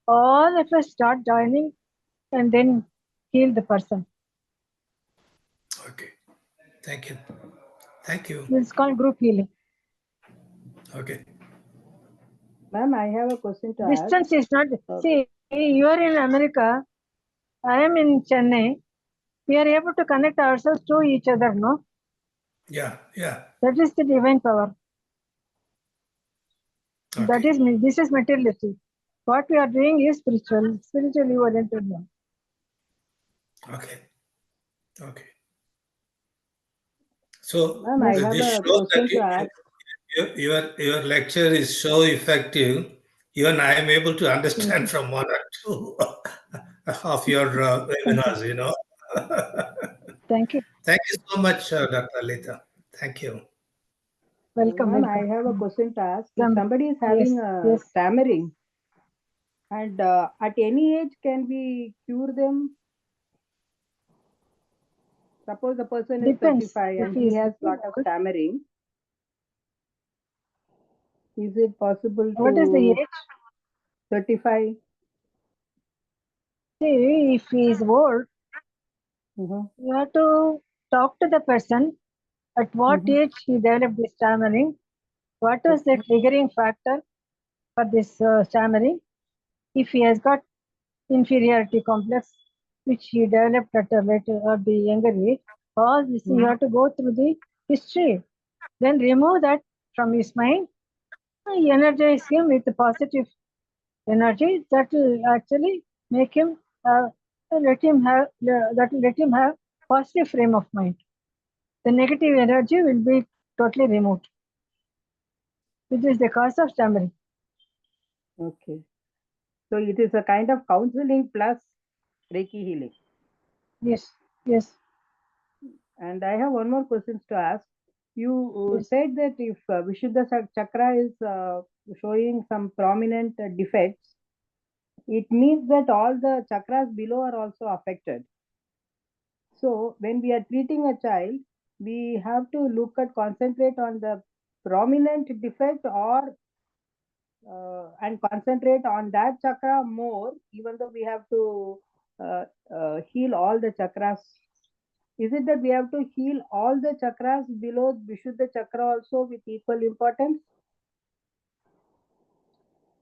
all of us start joining and then heal the person. Okay. Thank you. Thank you. This is called group healing. Okay. Ma'am, I have a question to ask. Distance is not, see, you are in America, I am in Chennai. We are able to connect ourselves to each other, no? Yeah, yeah. That is the divine power. That Okay. is, this is materialistic. What we are doing is spiritual, spiritually oriented now. Okay. Okay. So Ma'am, I have this a shows question that to ask. your lecture is so effective. Even I am able to understand from one or two of your webinars, you know. Thank you. Thank you so much, Dr. Lalitha. Thank you. Welcome, Ma'am, welcome. I have a question to ask. If somebody is Yes, having yes. stammering, and at any age can we cure them? Suppose the person is Depends. 35 If and he he is has little lot of old, stammering. Is it possible what is the to age? 35? See, if he is old, Mhm. you have to talk to the person at what age he developed this stammering, what was the triggering factor for this stammering. If he has got inferiority complex, which he developed at a later or the younger age, all this you have to go through the history. Then remove that from his mind, energize him with the positive energy that will actually make him let him have that will let him have positive frame of mind. The negative energy will be totally removed, which is the cause of stammering. Okay. So it is a kind of counseling plus Reiki healing. Yes, yes. And I have one more question to ask. You Yes. said that if Vishuddha chakra is showing some prominent defects, it means that all the chakras below are also affected. So when we are treating a child, we have to concentrate on the prominent defect or and concentrate on that chakra more, even though we have to heal all the chakras. Is it that we have to heal all the chakras below Vishuddha chakra also with equal importance?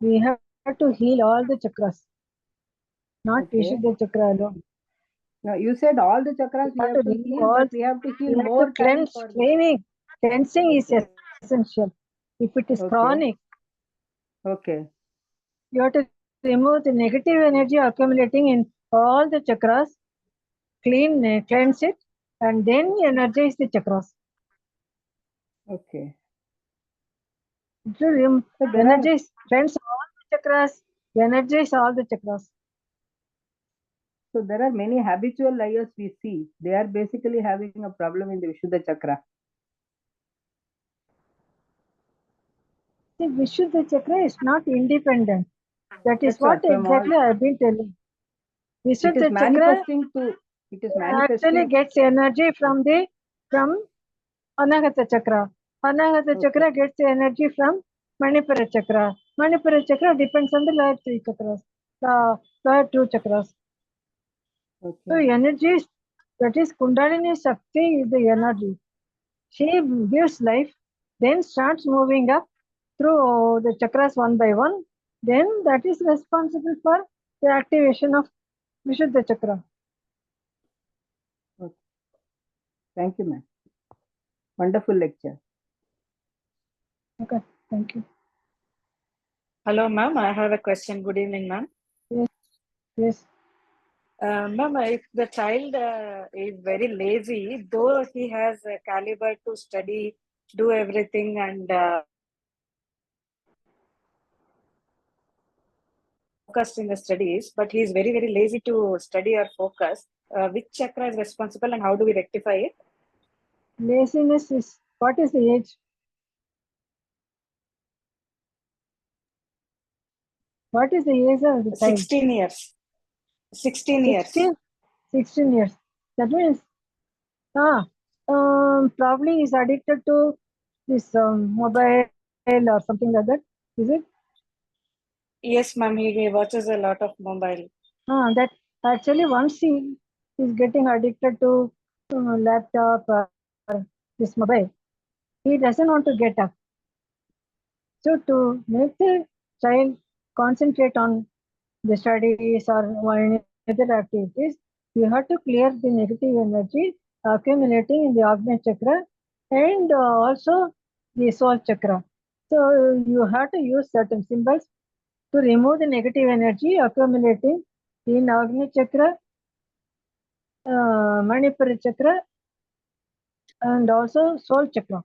We have to heal all the chakras, not Okay. Vishuddha chakra alone. Now you said all the chakras we have to remove heal, all, but we have to heal we have more to time cleanse, for cleaning. Cleansing is Okay. essential. If it is Okay. chronic, Okay. you have to remove the negative energy accumulating in all the chakras, cleanse it, and then energize the chakras. Okay. To So there are energize, cleanse all the chakras, energize all the chakras. So there are many habitual liars we see. They are basically having a problem in the Vishuddha chakra. See, Vishuddha chakra is not independent. That is That's what from all. exactly I have been telling. It is Vishuddha chakra manifesting to. It is actually manifesting. gets energy from Anahata chakra. Anahata Okay. chakra gets energy from Manipura chakra. Manipura chakra depends on the lower three chakras, the lower two chakras. So Okay. energy, that is Kundalini Shakti is the energy. She gives life, then starts moving up through the chakras one by one. Then that is responsible for the activation of Vishuddha chakra. Okay. Thank you, ma'am. Wonderful lecture. Okay, thank you. Hello, ma'am. I have a question. Good evening, ma'am. Yes. Ma'am, if the child is very lazy, though he has a caliber to study, do everything, and focused in the studies, but he is very, very lazy to study or focus, which chakra is responsible and how do we rectify it? Laziness is, what is the age? What is the age of the child? 16 years. 16 years. 16 years. That means, probably is addicted to this mobile or something like that. Is it? Yes, ma'am. He watches a lot of mobile. That actually once he is getting addicted to laptop or this mobile, he doesn't want to get up. So to make the child concentrate on the studies or any other activities, you have to clear the negative energy accumulating in the Agnya chakra and also the soul chakra. So you have to use certain symbols to remove the negative energy accumulating in Agnya chakra, Manipura chakra, and also soul chakra.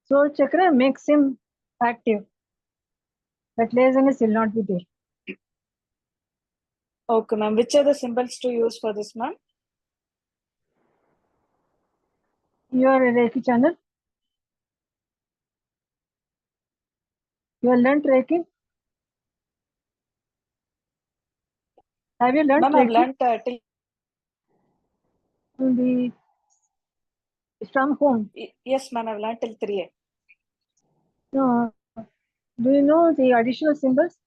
Soul chakra makes him active. That laziness will not be there. Okay, ma'am. Which are the symbols to use for this, ma'am? You are a Reiki channel. You have learned Reiki. Have you learned Ma'am, I've Reiki? learned till. From whom? Yes, ma'am. I've learned till 3A. No. Do you know the additional symbols?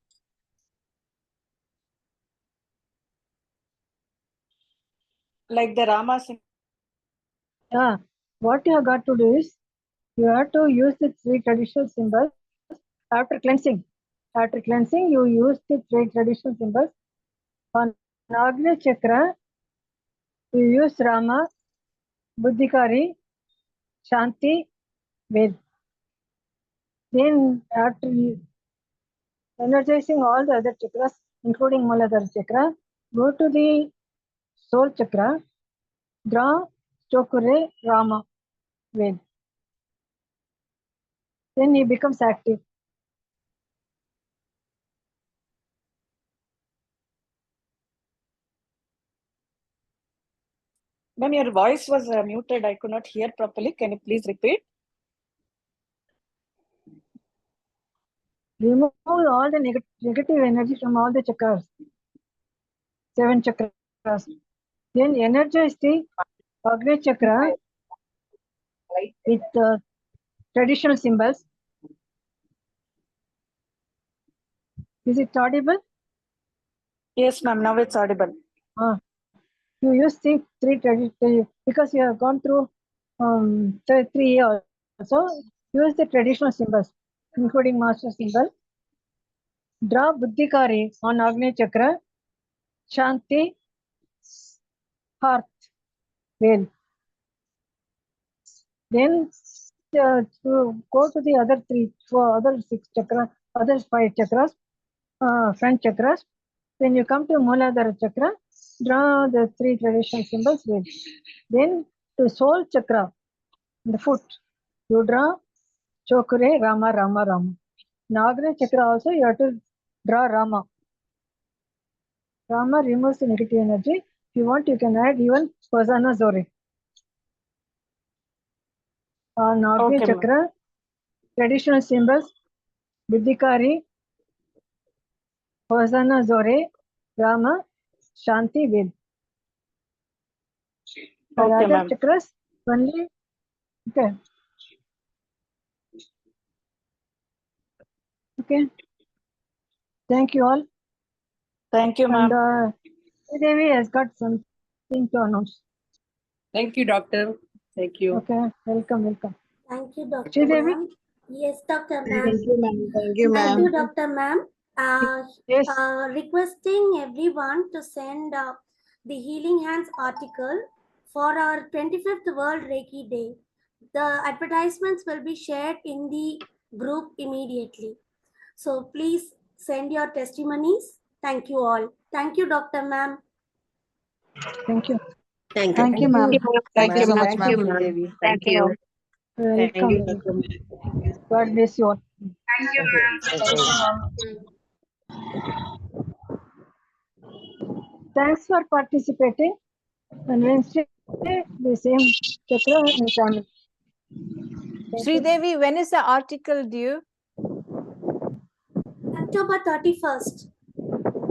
Like the Rama symbol. Yeah. What you have got to do is you have to use the three traditional symbols after cleansing. After cleansing, you use the three traditional symbols. On Agnya chakra, you use Rama, Buddhikari, Shanti, Ved. Then after energizing all the other chakras, including Muladhara chakra, go to the soul chakra, draw Chokure Rama Ved. Then he becomes active. Ma'am, your voice was muted. I could not hear properly. Can you please repeat? Remove all the negative energy from all the chakras, 7 chakras. Then energize the Agnya chakra with traditional symbols. Is it audible? Yes, ma'am. Now it's audible. You use the three traditional, because you have gone through 3 years. So use the traditional symbols, including master symbol. Draw Buddhikari on Agnya chakra, Shanti, Heart, Veil. Then to go to the other 6 chakras, other 5 chakras, front chakras. When you come to Muladhara chakra, draw the 3 traditional symbols with. Then to soul chakra, the foot, you draw Chokure, Rama, Rama, Rama. Nagara chakra also you have to draw Rama. Rama removes the negative energy. If you want, you can add even Hosanna Zore. On Agni Okay, ma'am. Chakra, traditional symbols, Buddhikari, Hosanna Zore, Rama, Shanti Ved. For Okay, other ma'am. chakras, only, okay. Okay. Thank you all. Thank you, And ma'am. Devi has got something to announce. Thank you, doctor. Thank you. Okay, welcome. Thank you, Dr. Sridevi? Ma'am. Yes, Dr. Ma'am. Thank you, ma'am. Thank you, Thank ma'am. you, Dr. Ma'am. Yes. Requesting everyone to send the Healing Hands article for our 25th World Reiki Day. The advertisements will be shared in the group immediately. So please send your testimonies. Thank you all. Thank you, Dr. Ma'am. Thank you. Thank you. Thank you, ma'am. Thank you, Ma'am, ma'am. thank you, Sri ma'am. Devi. Thank you. Thank Welcome. you, Dr. Ma'am. God bless you all. Thank you, ma'am. Thanks for participating. And Wednesday, the same chakra and family. Thank you. Sridevi, when is the article due? October 31st.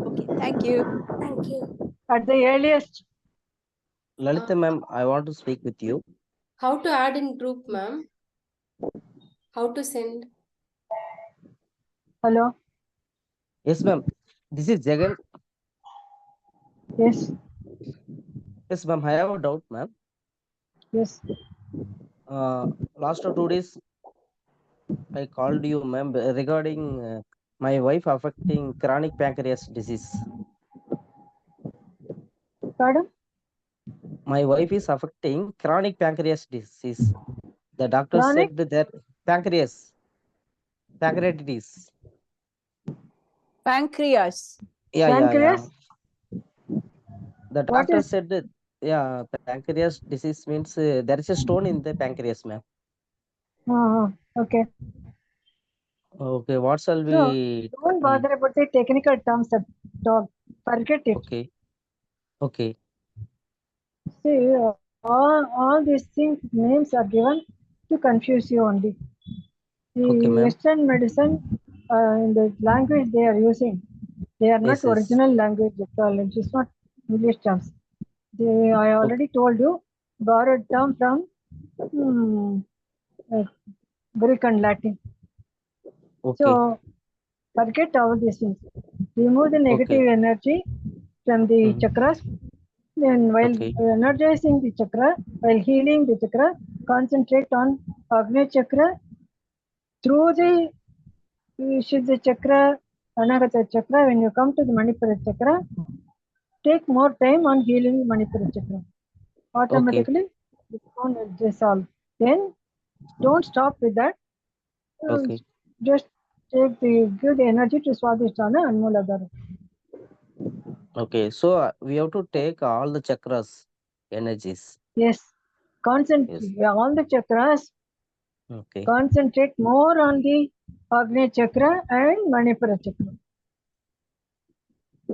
Okay, thank you. Thank you. At the earliest, Lalitha ma'am, I want to speak with you. How to add in group, ma'am? How to send? hello. Yes, ma'am. This is Jagan. Yes, Yes, ma'am. I have a doubt, ma'am. yes. Last 2 days, I called you, ma'am, regarding my wife affecting chronic pancreas disease. Pardon? My wife is affecting chronic pancreas disease. The doctor Chronic? said that pancreatitis. Pancreas. Yeah. Pancreas? The What doctor is? said that, yeah, pancreas disease means there is a stone in the pancreas, ma'am. Okay. Okay, what shall So, we? don't bother about the technical terms at all. Forget it. Okay. See, all these things, names are given to confuse you only. The Okay, ma'am. Western medicine, in the language they are using, they are not Yes. original language at all. It is not English terms. I already told you, borrowed term from Greek and Latin. Okay. So, forget all these things. Remove the negative energy from the chakras. Then, while energizing the chakra, while healing the chakra, concentrate on Agni chakra through the Vishudha chakra, Anahata chakra. When you come to the Manipura chakra, take more time on healing Manipura chakra. Automatically, it won't dissolve. Then, don't stop with that. Just give the energy to Swadhisthana and Mooladhara. Okay, so we have to take all the chakras energies. Yes. Concentrate all the chakras. Okay. Concentrate more on the Agni chakra and Manipura chakra.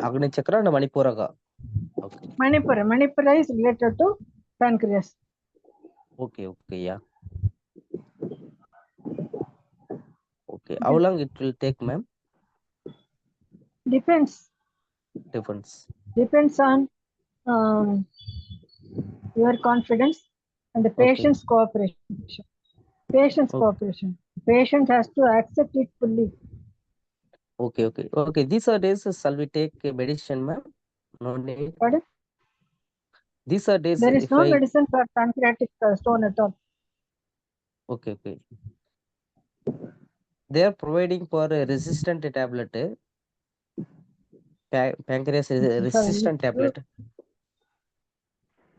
Agni chakra and Manipura. Okay. Manipura is related to pancreas. Okay, yeah. Okay, how long it will take, ma'am? Depends on your confidence and the patient's cooperation. Patient has to accept it fully. Okay. These are days, shall we take medicine, ma'am? No need. Pardon? These are days. There is no medicine for pancreatic stone at all. Okay. They are providing for a resistant tablet. Pancreas resistant tablet.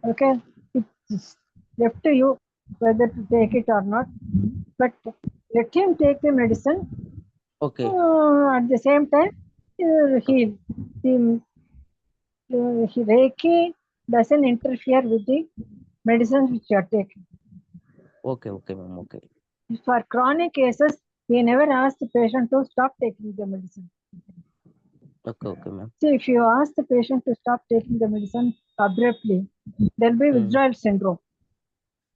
Okay, it's left to you whether to take it or not. But let him take the medicine. Okay. At the same time, heal. Reiki doesn't interfere with the medicines which you are taking. Okay, ma'am. Okay. For chronic cases, we never ask the patient to stop taking the medicine. Okay, ma'am. See, if you ask the patient to stop taking the medicine abruptly, there'll be withdrawal syndrome.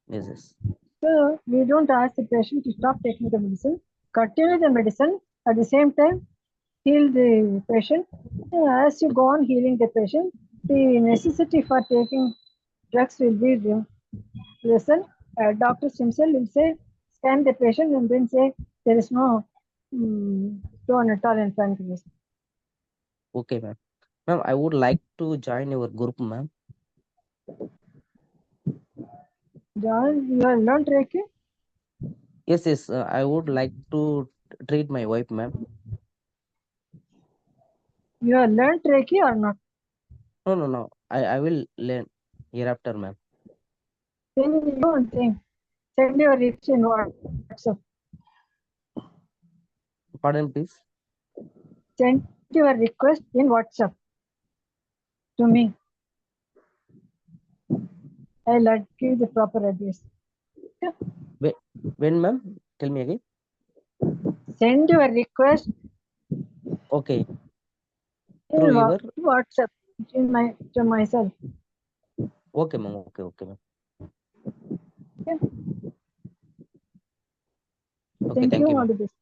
Yes. So we don't ask the patient to stop taking the medicine. Continue the medicine at the same time. Heal the patient. As you go on healing the patient, the necessity for taking drugs will be lessened. Doctors himself will say, scan the patient and then say there is no stone at all in pancreas. Okay, ma'am. Ma'am, I would like to join your group, ma'am. John, you have learned Reiki? Yes. I would like to treat my wife, ma'am. You have learned Reiki or not? No. I will learn hereafter, ma'am. Then you do one thing. Send your request in WhatsApp. Pardon, please. Send your request in WhatsApp to me. I'll give the proper address. Okay? When, ma'am? Tell me again. Send your request Okay. in Through your. WhatsApp to myself. Okay, ma'am. Okay, ma'am. Okay? Okay, thank you. you, All ma'am. the best.